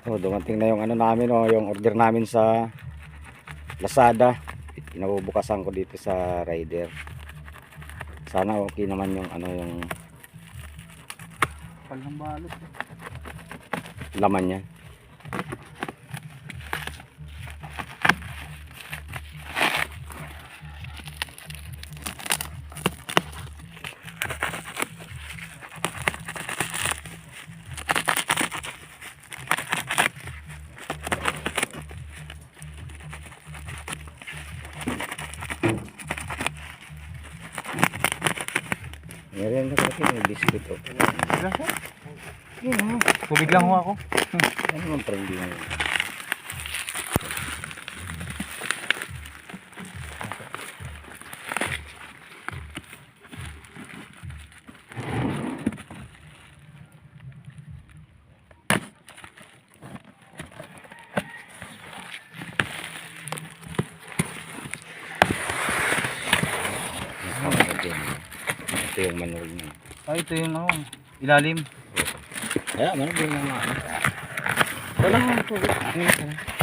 Oh, dumating na yung ano namin, oh, yung order namin sa Lazada. Pinabubukasan ko dito sa rider. Sana okay naman yung ano, yung Palang balot. laman niya. Meron na kasi may biscuit, oh. Tubig lang ho ako. Ano naman parang hindi mo. Ito yung manol niya. Ay, ito yung ano, ilalim. Kaya manol yung mga. Wala nga ito.